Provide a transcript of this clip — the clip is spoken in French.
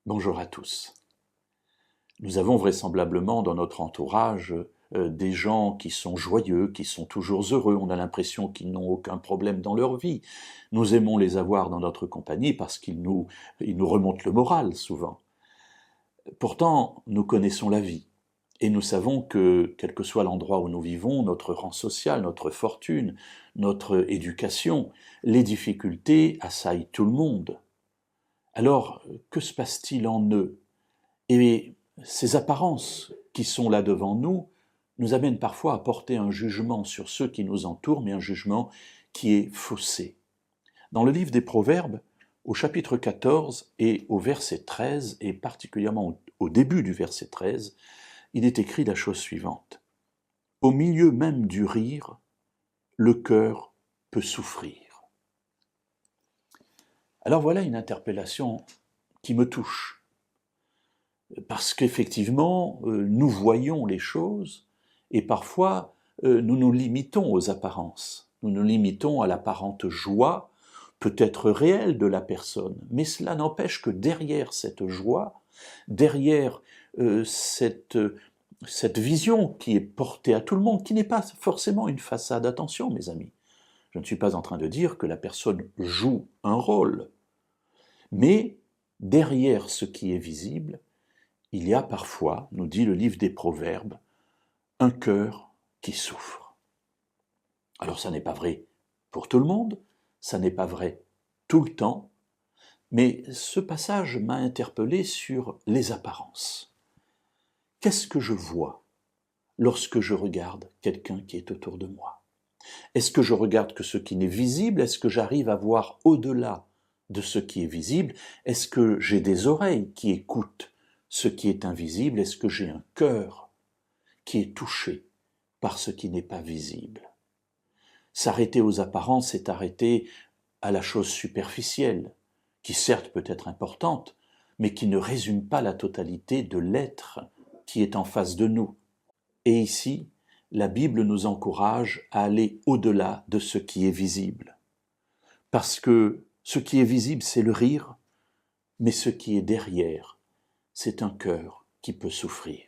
Bonjour à tous. Nous avons vraisemblablement dans notre entourage des gens qui sont joyeux, qui sont toujours heureux, on a l'impression qu'ils n'ont aucun problème dans leur vie. Nous aimons les avoir dans notre compagnie parce ils nous remontent le moral souvent. Pourtant, nous connaissons la vie et nous savons que, quel que soit l'endroit où nous vivons, notre rang social, notre fortune, notre éducation, les difficultés assaillent tout le monde. Alors, que se passe-t-il en eux? Et ces apparences qui sont là devant nous nous amènent parfois à porter un jugement sur ceux qui nous entourent, mais un jugement qui est faussé. Dans le livre des Proverbes, au chapitre 14 et au verset 13, et particulièrement au début du verset 13, il est écrit la chose suivante. « Au milieu même du rire, le cœur peut souffrir. » Alors voilà une interpellation qui me touche. Parce qu'effectivement, nous voyons les choses et parfois nous nous limitons aux apparences. Nous nous limitons à l'apparente joie, peut-être réelle de la personne, mais cela n'empêche que derrière cette joie, derrière cette vision qui est portée à tout le monde, qui n'est pas forcément une façade, attention mes amis, je ne suis pas en train de dire que la personne joue un rôle, mais derrière ce qui est visible, il y a parfois, nous dit le livre des Proverbes, un cœur qui souffre. Alors ça n'est pas vrai pour tout le monde, ça n'est pas vrai tout le temps, mais ce passage m'a interpellé sur les apparences. Qu'est-ce que je vois lorsque je regarde quelqu'un qui est autour de moi? Est-ce que je regarde que ce qui n'est visible? Est-ce que j'arrive à voir au-delà de ce qui est visible? Est-ce que j'ai des oreilles qui écoutent ce qui est invisible? Est-ce que j'ai un cœur qui est touché par ce qui n'est pas visible? S'arrêter aux apparences, c'est arrêter à la chose superficielle, qui certes peut être importante, mais qui ne résume pas la totalité de l'être qui est en face de nous. Et ici, la Bible nous encourage à aller au-delà de ce qui est visible. Parce que ce qui est visible, c'est le rire, mais ce qui est derrière, c'est un cœur qui peut souffrir.